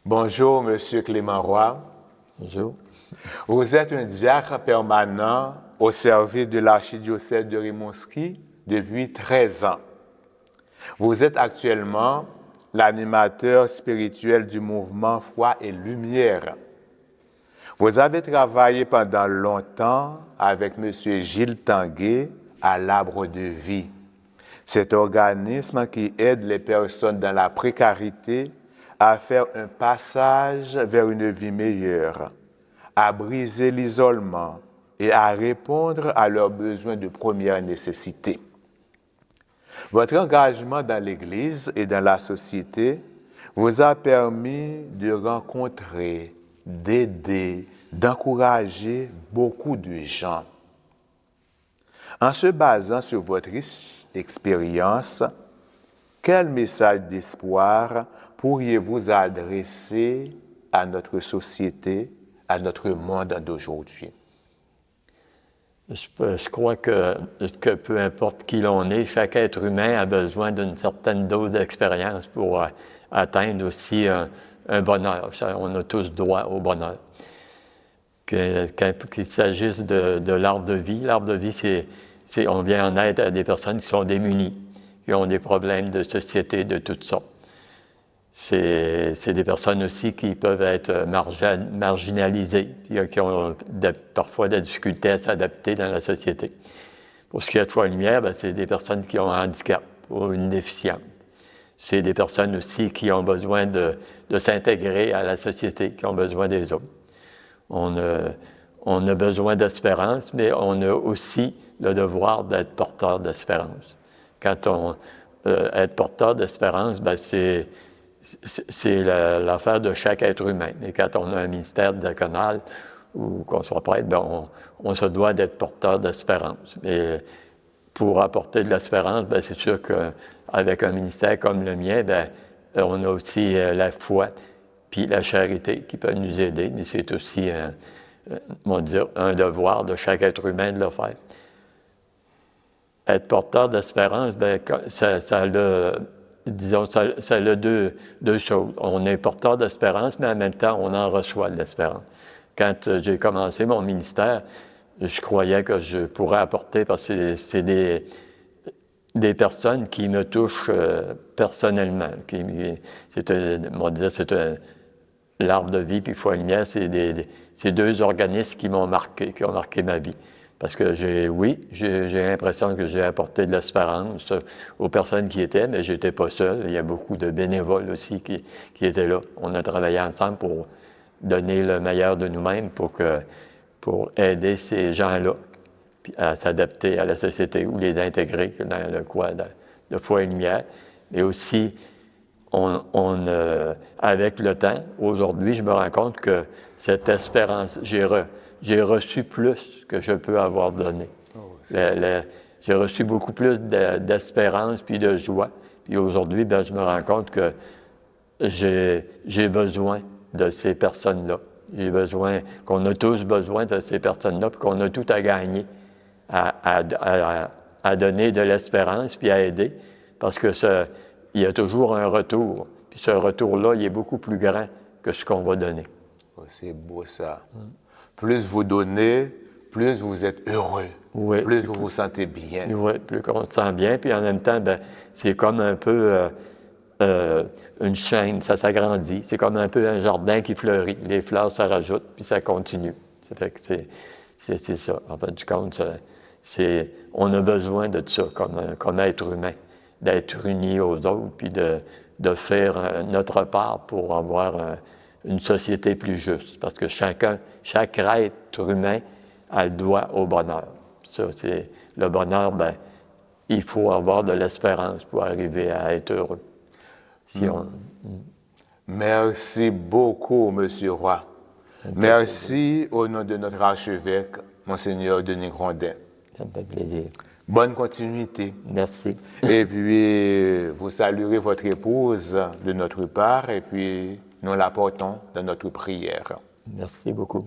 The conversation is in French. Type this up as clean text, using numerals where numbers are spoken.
Bonjour, Monsieur Clément Roy. Bonjour. Vous êtes un diacre permanent au service de l'archidiocèse de Rimouski depuis 13 ans. Vous êtes actuellement l'animateur spirituel du mouvement Foi et Lumière. Vous avez travaillé pendant longtemps avec M. Gilles Tanguay à l'Arbre de Vie. Cet organisme qui aide les personnes dans la précarité à faire un passage vers une vie meilleure, à briser l'isolement et à répondre à leurs besoins de première nécessité. Votre engagement dans l'Église et dans la société vous a permis de rencontrer, d'aider, d'encourager beaucoup de gens. En se basant sur votre riche expérience, quel message d'espoir pourriez-vous adresser à notre société, à notre monde d'aujourd'hui? Je crois que peu importe qui l'on est, chaque être humain a besoin d'une certaine dose d'expérience pour atteindre aussi un bonheur. On a tous droit au bonheur. Qu'il s'agisse de l'arbre de vie, on vient en aide à des personnes qui sont démunies, qui ont des problèmes de société de toutes sortes. C'est des personnes aussi qui peuvent être marginalisées, qui ont parfois des difficultés à s'adapter dans la société. Pour ce qui est de Foi et Lumière, c'est des personnes qui ont un handicap ou une déficience. C'est des personnes aussi qui ont besoin de s'intégrer à la société, qui ont besoin des autres. On a besoin d'espérance, mais on a aussi le devoir d'être porteur d'espérance. Être porteur d'espérance, c'est l'affaire de chaque être humain. Et quand on a un ministère diaconal ou qu'on soit prêtre, on se doit d'être porteur d'espérance. Et pour apporter de l'espérance, c'est sûr qu'avec un ministère comme le mien, on a aussi la foi puis la charité qui peut nous aider. Mais c'est aussi un devoir de chaque être humain de le faire. Être porteur d'espérance, ça a deux choses. On est porteur d'espérance, mais en même temps, on en reçoit de l'espérance. Quand j'ai commencé mon ministère, je croyais que je pourrais apporter, parce que c'est des personnes qui me touchent personnellement. L'Arbre de Vie puis Foi et Lumière, c'est deux organismes qui ont marqué ma vie. Parce que j'ai l'impression que j'ai apporté de l'espérance aux personnes qui étaient, mais je n'étais pas seul. Il y a beaucoup de bénévoles aussi qui étaient là. On a travaillé ensemble pour donner le meilleur de nous-mêmes pour aider ces gens-là à s'adapter à la société ou les intégrer dans le quoi de Foi et Lumière. Et aussi, avec le temps, aujourd'hui, je me rends compte que cette espérance, j'ai reçu plus que je peux avoir donné. J'ai reçu beaucoup plus d'espérance puis de joie. Puis aujourd'hui, je me rends compte que j'ai besoin de ces personnes-là. Qu'on a tous besoin de ces personnes-là, puis qu'on a tout à gagner à donner de l'espérance puis à aider. Parce que il y a toujours un retour. Puis ce retour-là, il est beaucoup plus grand que ce qu'on va donner. Oh, c'est beau ça. Plus vous donnez, plus vous êtes heureux. Oui. Plus vous vous sentez bien. Oui, plus on se sent bien. Puis en même temps, c'est comme un peu une chaîne, ça s'agrandit. C'est comme un peu un jardin qui fleurit. Les fleurs se rajoutent, puis ça continue. Ça fait que c'est ça. En fait, du compte, on a besoin de ça comme être humain, d'être unis aux autres, puis de faire notre part pour avoir une société plus juste. Parce que chaque être humain a le droit au bonheur. Ça, c'est le bonheur, il faut avoir de l'espérance pour arriver à être heureux. Merci beaucoup, Monsieur Roy. Merci au nom de notre archevêque, Monseigneur Denis Grondin. Ça me fait plaisir. Bonne continuité. Merci. Et puis, vous saluerez votre épouse de notre part, et puis nous la portons dans notre prière. Merci beaucoup.